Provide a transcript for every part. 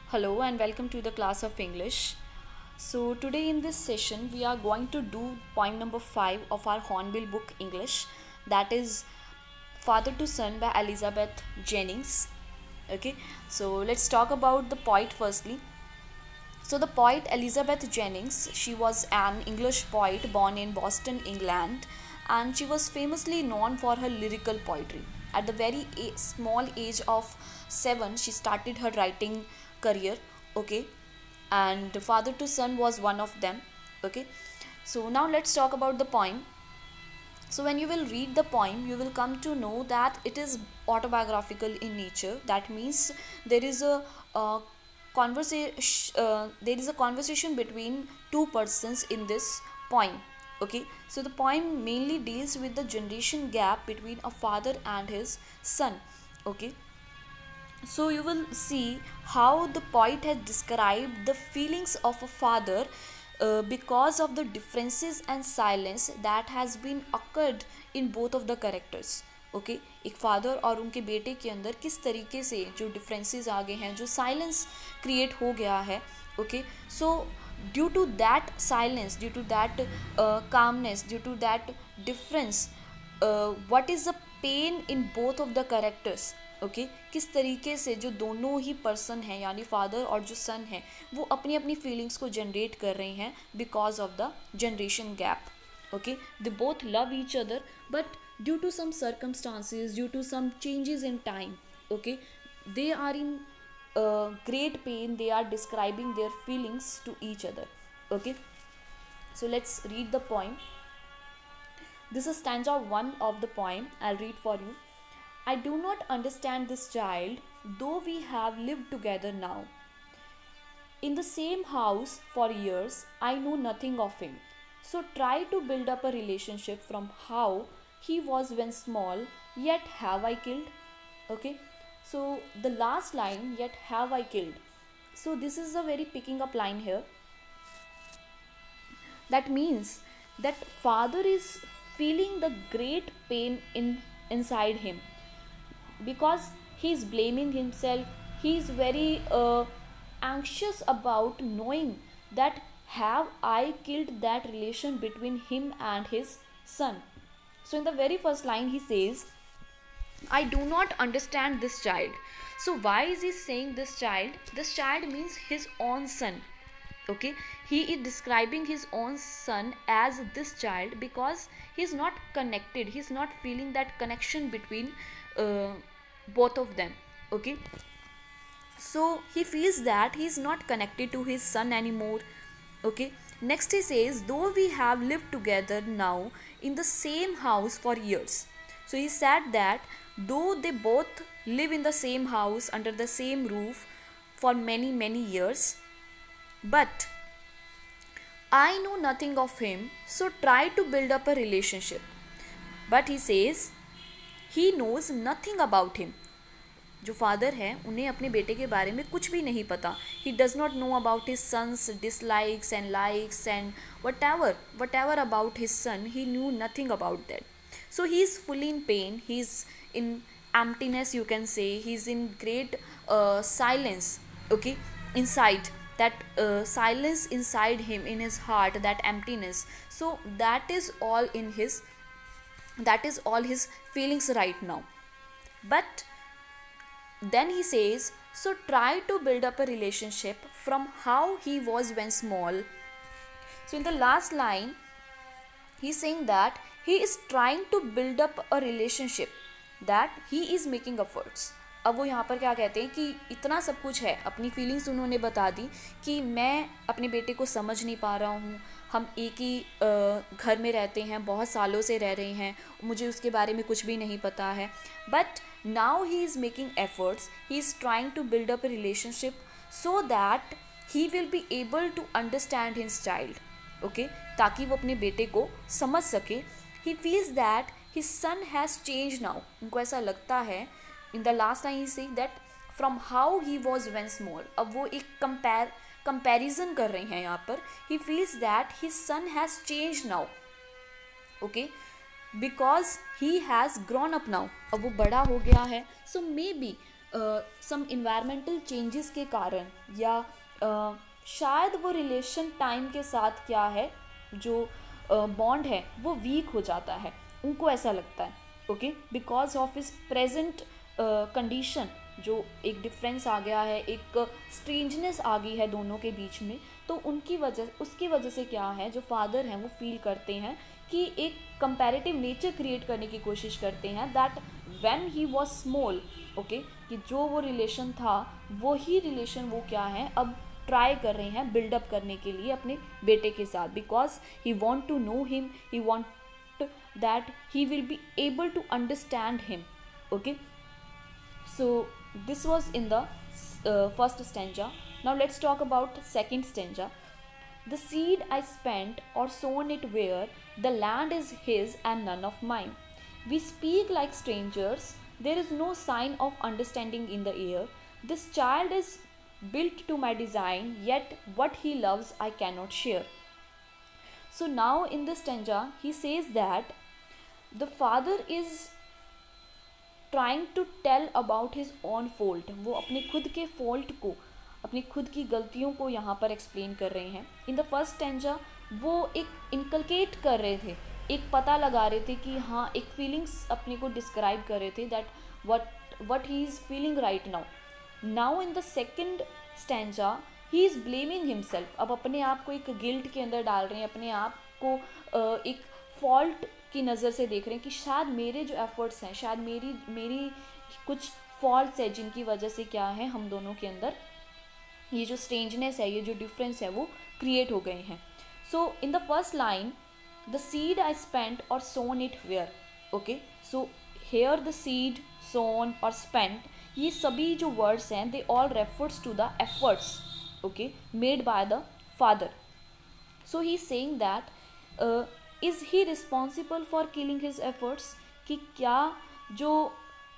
Hello and welcome to the class of English. So, today in this session, we are going to do point number 5 of our Hornbill book English, that is Father to Son by Elizabeth Jennings. Okay, so let's talk about the poet firstly. So, the poet Elizabeth Jennings, she was an English poet born in Boston, England, and she was famously known for her lyrical poetry. At the very small age of 7, she started her writing career. Okay, and Father to Son was one of them. Okay, so now let's talk about the poem. So, when you will read the poem, you will come to know that it is autobiographical in nature. That means there is a conversation between two persons in this poem. Okay, so the poem mainly deals with the generation gap between a father and his son. Okay, so you will see how the poet has described the feelings of a father because of the differences and silence that has been occurred in both of the characters. Okay एक father और उनके बेटे के अंदर किस तरीके से जो डिफरेंसेस आ गए हैं, जो साइलेंस क्रिएट हो गया है. Okay so due to that silence, due to that calmness, due to that difference, what is the pain in both of the characters. Okay किस तरीके से जो दोनों ही पर्सन हैं यानी फादर और जो सन है वो अपनी अपनी फीलिंग्स को जनरेट कर रहे हैं because of the generation gap. Okay, they both love each other, but due to some circumstances, due to some changes in time, okay, they are in great pain. They are describing their feelings to each other. Okay, so let's read the poem. This is stanza 1 of the poem. I'll read for you. I do not understand this child, though we have lived together now. In the same house for years, I know nothing of him. So try to build up a relationship from how he was when small, yet have I killed? Okay, so the last line, yet have I killed. So this is a very picking up line here. That means that father is feeling the great pain inside him because he is blaming himself. He is very anxious about knowing that have I killed that relation between him and his son. So in the very first line he says, I do not understand this child. So why is he saying this child? This child means his own son. Okay, he is describing his own son as this child because he is not connected. He is not feeling that connection between both of them. Okay, so he feels that he is not connected to his son anymore. Okay, next he says, though we have lived together now in the same house for years. So he said that though they both live in the same house under the same roof for many years, but I know nothing of him, so try to build up a relationship. But he says he knows nothing about him. जो father हैं उन्हें अपने बेटे के बारे में कुछ भी नहीं पता. He does not know about his sons dislikes and likes and whatever about his son. He knew nothing about that. So he is fully in pain, he is in emptiness, you can say. He is in great silence. Okay, inside that silence inside him, in his heart, that emptiness. So that is all his feelings right now. But then he says, so try to build up a relationship from how he was when small. So in the last line he's saying that he is trying to build up a relationship, that he is making efforts. अब वो यहाँ पर क्या कहते हैं कि इतना सब कुछ है, अपनी फीलिंग्स उन्होंने बता दी कि मैं अपने बेटे को समझ नहीं पा रहा हूँ, हम एक ही घर में रहते हैं, बहुत सालों से रह रहे हैं, मुझे उसके बारे में कुछ भी नहीं पता है. But now he is making efforts, he is trying to build up a relationship so that he will be able to understand his child. Okay, ताकि वो अपने बेटे को समझ सके. He feels that his son has change now. उनको ऐसा लगता है. In the last time he say that from how he was when small. अब वो एक कंपैरिजन कर रहे हैं यहाँ पर. ही feels that his son has change now. Okay, because he has grown up now. अब वो बड़ा हो गया है. So maybe some environmental changes के कारण, या शायद वो रिलेशन टाइम के साथ क्या है, जो बॉन्ड है वो वीक हो जाता है, उनको ऐसा लगता है, ओके, बिकॉज ऑफ इस प्रेजेंट कंडीशन, जो एक डिफरेंस आ गया है, एक स्ट्रेंजनेस आ गई है दोनों के बीच में, तो उसकी वजह से क्या है, जो फादर हैं वो फील करते हैं कि एक कंपैरेटिव नेचर क्रिएट करने की कोशिश करते हैं, that when he was small, okay, कि जो वो रिलेशन था वही रिलेशन वो क्या है अब ट्राई कर रहे हैं बिल्डअप करने के लिए अपने बेटे के साथ, because he want to know him, he want that he will be able to understand him, okay. So this was in the first stanza. Now let's talk about second stanza. The seed I spent or sown it where the land is his and none of mine. We speak like strangers, there is no sign of understanding in the air. This child is built to my design, yet what he loves I cannot share. So now in this stanza he says that the father is trying to tell about his own fault. वो अपने खुद के fault को, अपनी खुद की गलतियों को यहाँ पर एक्सप्लेन कर रहे हैं. इन द फर्स्ट स्टेंजा वो एक इनकलकेट कर रहे थे, एक पता लगा रहे थे कि हाँ, एक फीलिंग्स अपने को डिस्क्राइब कर रहे थे, that what he is feeling right now. Now in the second stanza he is blaming himself. अब अपने आप को एक गिल्ट के अंदर डाल रहे हैं, अपने आप को एक फॉल्ट की नज़र से देख रहे हैं कि शायद मेरे जो एफर्ट्स हैं, शायद मेरी कुछ फॉल्ट्स है जिनकी वजह से क्या है, हम दोनों के अंदर ये जो स्ट्रेंजनेस है, ये जो डिफरेंस है वो क्रिएट हो गए हैं. So in the first line, the seed I spent और sown it where, okay. So here the seed, sown और स्पेंट, ये सभी जो वर्ड्स हैं they all refers to the efforts, okay, made by the father. So he is saying that is he responsible for killing his efforts, कि क्या जो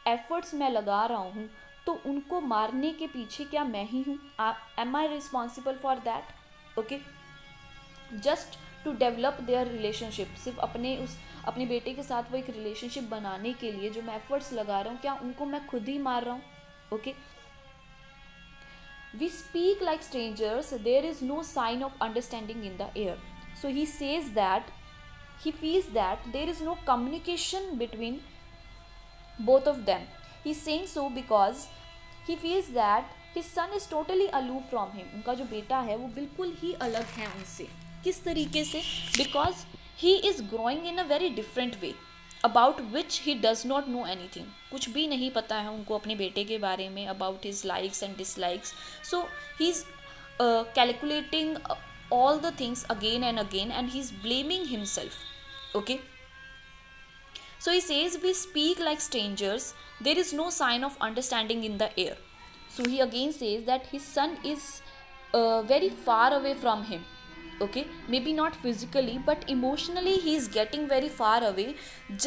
efforts मैं लगा रहा हूँ तो उनको मारने के पीछे क्या मैं ही हूँ, am I responsible for that, okay. Just to develop their relationship, सिर्फ अपने बेटे के साथ वो एक रिलेशनशिप बनाने के लिए जो मैं एफर्ट्स लगा रहा हूँ, क्या उनको मैं खुद ही मार रहा हूँ, okay. We speak like strangers, there is no sign of understanding in the air. So he says that he feels that there is no communication between both of them. He's saying so because he feels that his son is totally aloof from him. उनका जो बेटा है वो बिल्कुल ही अलग है उनसे. किस तरीके से? Because he is growing in a very different way about which he does not know anything. कुछ भी नहीं पता है उनको अपने बेटे के बारे में, about his likes and dislikes. So he's calculating all the things again and again, and he's blaming himself, okay. So he says we speak like strangers, there is no sign of understanding in the air. So he again says that his son is very far away from him, okay, maybe not physically but emotionally he is getting very far away,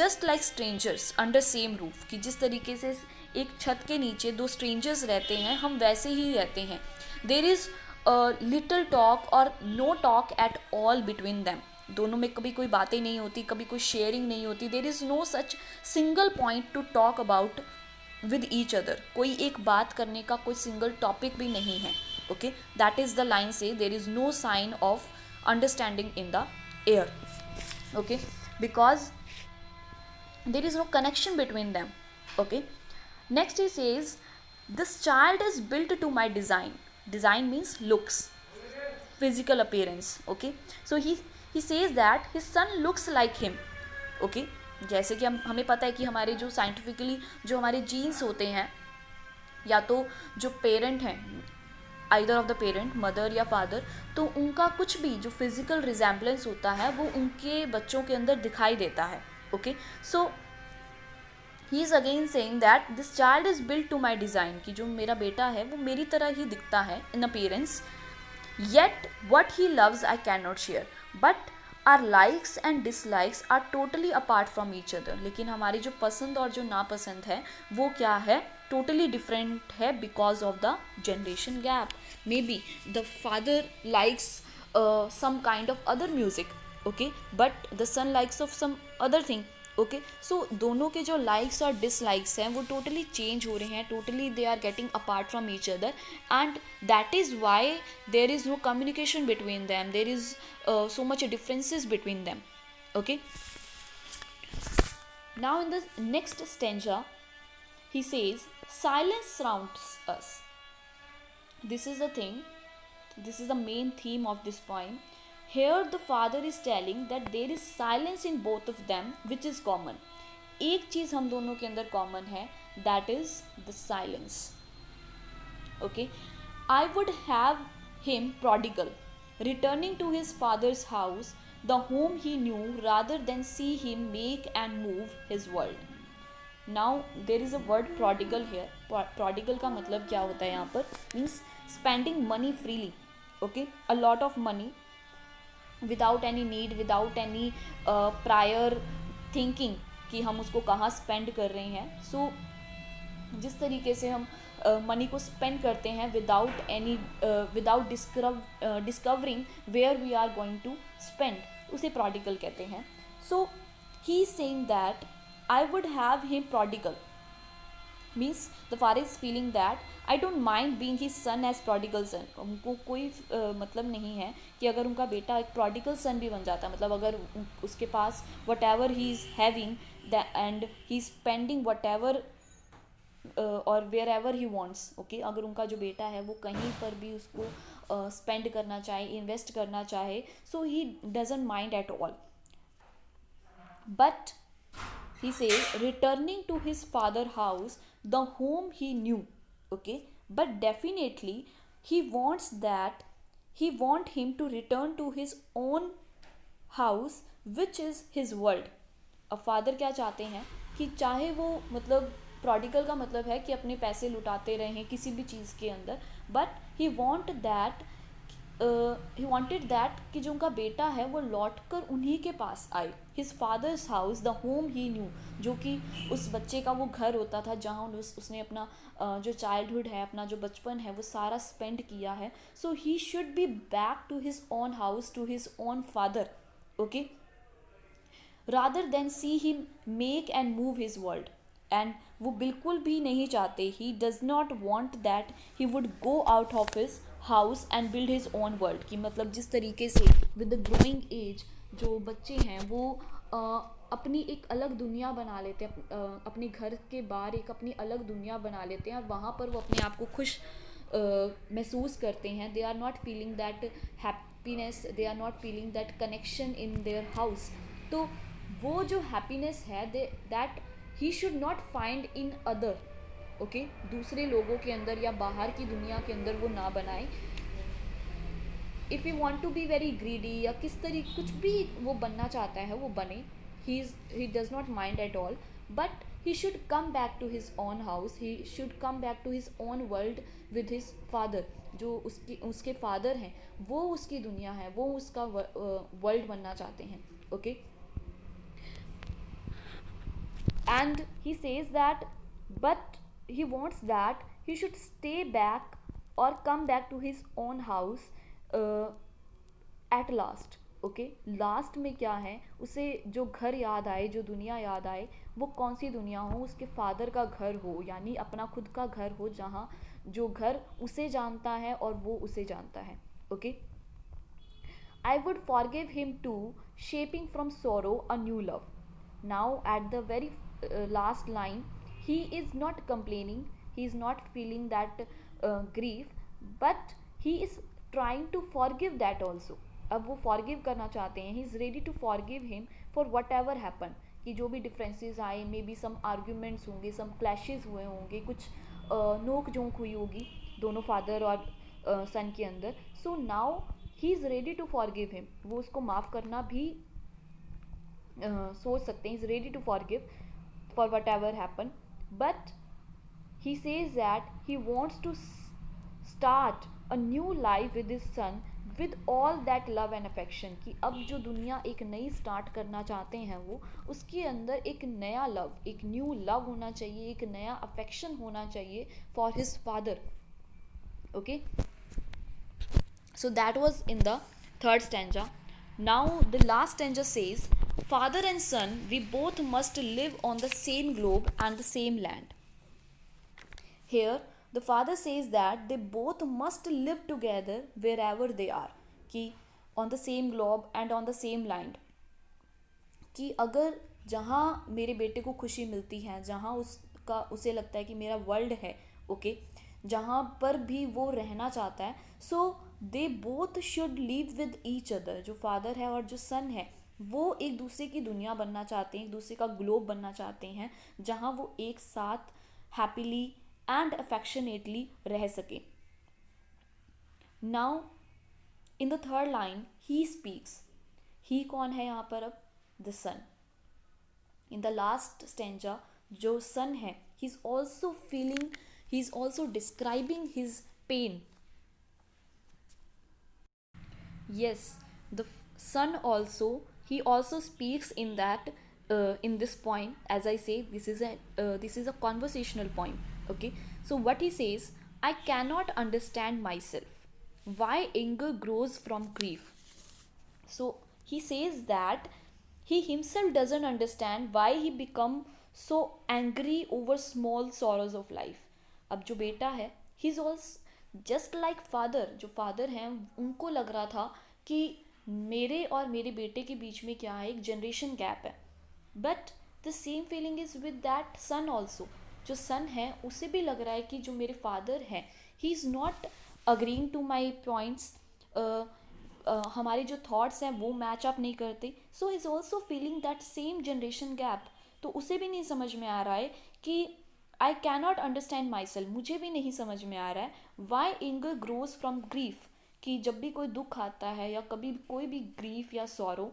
just like strangers under same roof. कि जिस तरीके से एक छत के नीचे दो strangers रहते हैं, हम वैसे ही रहते हैं. There is लिटिल टॉक और no talk at all between them. दोनों में कभी कोई बातें नहीं होती, कभी कोई शेयरिंग नहीं होती. There is no such single point to talk about with each other. कोई एक बात करने का कोई सिंगल टॉपिक भी नहीं है, okay. That is the line say there is no sign of understanding in the air, okay, because there is no connection between them, okay. Next he says this child is built to my design. Design means looks, physical appearance, okay. So he says that his son looks like him, okay. जैसे कि हमें पता है कि हमारे जो scientifically जो हमारे जीन्स होते हैं, या तो जो पेरेंट हैं, either of the parent, mother या फादर, तो उनका कुछ भी जो फिजिकल रिजेम्बलेंस होता है वो उनके बच्चों के अंदर दिखाई देता है, okay. So he is again saying that this child is built to my design, कि जो मेरा बेटा है वो मेरी तरह ही दिखता है in appearance, yet what he loves I can not share, but our likes and dislikes are totally apart from each other. लेकिन हमारी जो पसंद और जो नापसंद है वो क्या है, टोटली डिफरेंट है, because of the generation gap. Maybe the father likes some kind of other music, okay, but the son likes of some other thing, okay, so दोनों के जो लाइक्स और डिसलाइक्स हैं वो टोटली चेंज हो रहे हैं, totally they are getting apart from each other, and that is why there is no communication between them, there is so much differences between them. Okay, now in the next stanza he says silence surrounds us. This is the thing, this is the main theme of this poem. Here the father is telling that there is silence in both of them which is common. एक चीज़ हम दोनों के अंदर common है, that is the silence. Okay, I would have him prodigal, returning to his father's house, the home he knew, rather than see him make and move his world. Now there is a word prodigal here. Prodigal का मतलब क्या होता है यहाँ पर, means spending money freely. Okay, a lot of money without any need, without any prior thinking कि हम उसको कहाँ स्पेंड कर रहे हैं. सो जिस तरीके से हम मनी को स्पेंड करते हैं without discovering where we are going to spend, उसे प्रोडिगल कहते हैं. So he is saying that I would have him prodigal, means the father is feeling that I don't mind being his son as prodigal son. उनको कोई मतलब नहीं है कि अगर उनका बेटा एक प्रोडिगल सन भी बन जाता, मतलब अगर उसके पास whatever he is having and he is spending whatever और wherever he wants. Okay, अगर उनका जो बेटा है वो कहीं पर भी उसको स्पेंड करना चाहे, इन्वेस्ट करना चाहे, so he doesn't mind at all. But he says returning to his father house, the home he knew. Okay, but definitely he want him to return to his own house which is his world. अब father क्या चाहते हैं कि चाहे वो, मतलब prodigal का मतलब है कि अपने पैसे लुटाते रहें किसी भी चीज़ के अंदर, बट ही वांटेड दैट कि जो उनका बेटा है वो लौट कर उन्हीं के पास आए. His father's house, the home he new, जो कि उस बच्चे का वो घर होता था जहाँ उसने अपना जो चाइल्डहुड है, अपना जो बचपन है वो सारा स्पेंड किया है. So he should be back to his own house, to his own father. Okay, rather than see him make and move his world. And वो बिल्कुल भी नहीं चाहते, he does not want that he would go out of his house and build his own world. कि मतलब जिस तरीके से with the growing age जो बच्चे हैं वो अपनी एक अलग दुनिया बना लेते हैं, अपने घर के बाहर एक अपनी अलग दुनिया बना लेते हैं और वहाँ पर वो अपने आप को खुश महसूस करते हैं. They are not feeling that happiness, they are not feeling that connection in their house. तो वो जो हैप्पीनेस है that he should not find in other. Okay, दूसरे लोगों के अंदर या बाहर की दुनिया के अंदर वो ना बनाए. If you want to be very greedy या किस तरीके कुछ भी वो बनना चाहता है वो बने, he does not mind at all, but he should come back to his own house, he should come back to his own world with his father. जो उसके फादर हैं वो उसकी दुनिया है, वो उसका वर्ल्ड बनना चाहते हैं. Okay, and he says that but he wants that he should stay back or come back to his own house at last. Okay, last में क्या है, उसे जो घर याद आए, जो दुनिया याद आए, वो कौन सी दुनिया हो, उसके फादर का घर हो, यानी अपना खुद का घर हो जहाँ जो घर उसे जानता है और वो उसे जानता है. Okay, I would forgive him too, shaping from sorrow a new love. Now at the very last line, he is not complaining, he is not feeling that grief, but he is trying to forgive that also. अब वो forgive करना चाहते हैं, he is ready to forgive him for whatever happened. कि जो भी differences आए, may be some arguments होंगे, some clashes हुए होंगे, कुछ नोक झोंक हुई होगी दोनों फादर और सन के अंदर. So now he is ready to forgive him. वो उसको माफ़ करना भी सोच सकते हैं. Is ready to forgive for whatever happen, but he says that he wants to start a new life with his son with all that love and affection. कि अब जो दुनिया एक नई स्टार्ट करना चाहते हैं वो उसके अंदर एक नया लव, एक न्यू लव होना चाहिए, एक नया अफेक्शन होना चाहिए for his father. Okay, so that was in the third stanza. Now the last stanza says Father and son, we both must live on the same globe and the same land. Here, the father says that they both must live together wherever they are, कि on the same globe and on the same land. कि अगर जहाँ मेरे बेटे को खुशी मिलती है, जहाँ उसका उसे लगता है कि मेरा वर्ल्ड है, ओके, जहाँ पर भी वो रहना चाहता है, so they both should live with each other. जो फादर है और जो सन है, वो एक दूसरे की दुनिया बनना चाहते हैं, एक दूसरे का ग्लोब बनना चाहते हैं, जहाँ वो एक साथ हैप्पीली एंड अफेक्शनेटली रह सके. Now in the third line he speaks. He कौन है यहाँ पर अब? The son. In the last stanza जो सन है, he is also feeling, he is also describing his pain. Yes, the son also, he also speaks in that, in this poem. As I say, this is a conversational poem. Okay, so what he says, I cannot understand myself why anger grows from grief. So he says that he himself doesn't understand why he become so angry over small sorrows of life. अब जो बेटा है, he is also just like father. जो father हैं उनको लग रहा था कि मेरे और मेरे बेटे के बीच में क्या है, एक जनरेशन गैप है. But the same feeling is with that son also. जो सन है उसे भी लग रहा है कि जो मेरे फादर हैं, he is not agreeing to my points, हमारे जो थॉट्स हैं वो मैच अप नहीं करते. So is also feeling that same generation gap. तो उसे भी नहीं समझ में आ रहा है कि I cannot understand myself, मुझे भी नहीं समझ में आ रहा है why anger grows from grief. कि जब भी कोई दुख आता है या कभी कोई भी ग्रीफ या सॉरो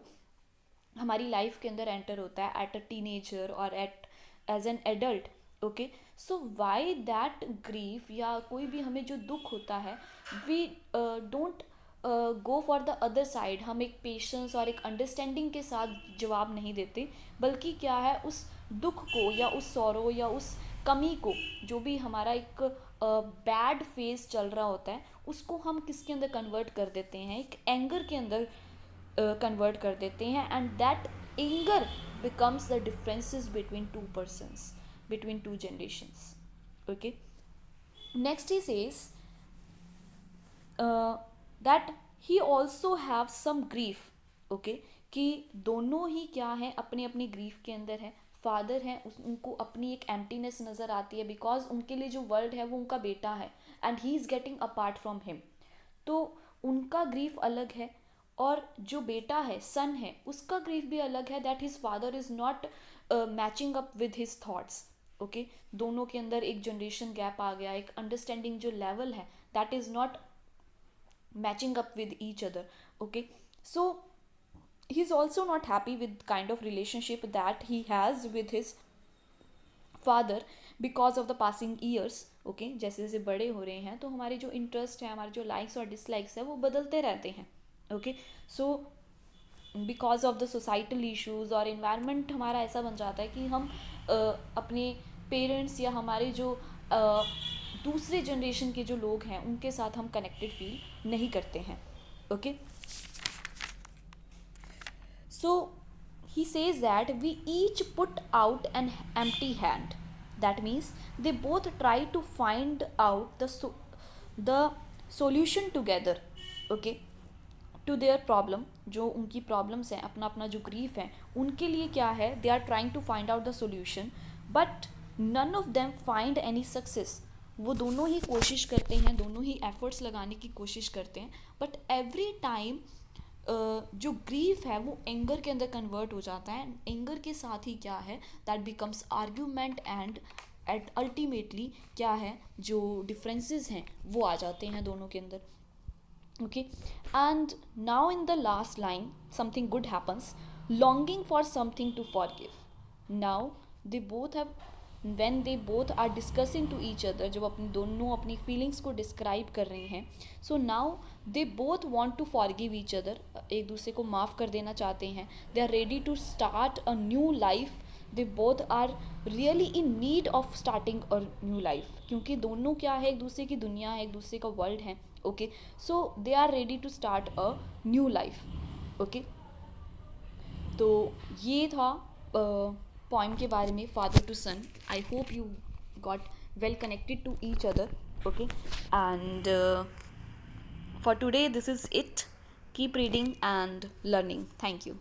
हमारी लाइफ के अंदर एंटर होता है एट अ टीनेजर और at age an adult, okay, so why that grief या कोई भी हमें जो दुख होता है, we don't go for the other side. हम एक पेशेंस और एक अंडरस्टैंडिंग के साथ जवाब नहीं देते, बल्कि क्या है, उस दुख को या उस सॉरो या उस कमी को, जो भी हमारा एक बैड फेज चल रहा होता है, उसको हम किसके अंदर कन्वर्ट कर देते हैं, एक एंगर के अंदर कन्वर्ट कर देते हैं. And that anger becomes the differences between two persons, between two generations. Okay, next he says that he also have some grief. Okay, कि दोनों ही क्या है, अपने अपनी ग्रीफ के अंदर है. फादर हैं, उनको अपनी एक एम्प्टीनेस नज़र आती है बिकॉज उनके लिए जो वर्ल्ड है वो उनका बेटा है and he is getting apart from him. तो उनका ग्रीफ अलग है, और जो बेटा है, सन है, उसका ग्रीफ भी अलग है, that his father is not matching up with his thoughts. Okay, दोनों के अंदर एक जनरेशन गैप आ गया, एक अंडरस्टैंडिंग जो लेवल है that is not matching up with each other. Okay, so he's also not happy with kind of relationship that he has with his father because of the passing years. Okay, जैसे जैसे बड़े हो रहे हैं तो हमारे जो इंटरेस्ट है, हमारे जो लाइक्स और डिसलाइक्स है वो बदलते रहते हैं. Okay, so because of the societal issues और इन्वायरमेंट हमारा ऐसा बन जाता है कि हम अपने पेरेंट्स या हमारे जो दूसरे जनरेशन के जो लोग हैं उनके साथ हम कनेक्टेड फील नहीं करते हैं. Okay, so he says that we each put out an empty hand. That means they both try to find out the solution together. Okay, to their problem. जो उनकी प्रॉब्लम्स हैं, अपना अपना जो ग्रीफ है, उनके लिए क्या है, they are trying to find out the solution, but none of them find any success. वो दोनों ही कोशिश करते हैं, दोनों ही एफर्ट्स लगाने की कोशिश करते हैं, बट एवरी टाइम जो ग्रीफ है वो एंगर के अंदर कन्वर्ट हो जाता है. एंगर के साथ ही क्या है, that becomes argument and at ultimately क्या है, जो डिफरेंसेस हैं वो आ जाते हैं दोनों के अंदर. Okay, and now in the last line something good happens, longing for something to forgive. Now they both have, when they both are discussing to each other, जब अपनी दोनों अपनी फीलिंग्स को डिस्क्राइब कर रहे हैं, so now they both want to forgive each other. एक दूसरे को माफ़ कर देना चाहते हैं. they are ready to start a new life. they both are really in need of starting a new life, क्योंकि दोनों क्या है, एक दूसरे की दुनिया है, एक दूसरे का वर्ल्ड है. Okay, so they are ready to start a new life. Okay, तो ये था पोइम के बारे में, father to son. I hope you got well connected to each other. Okay, and for today this is it. Keep reading and learning. Thank you.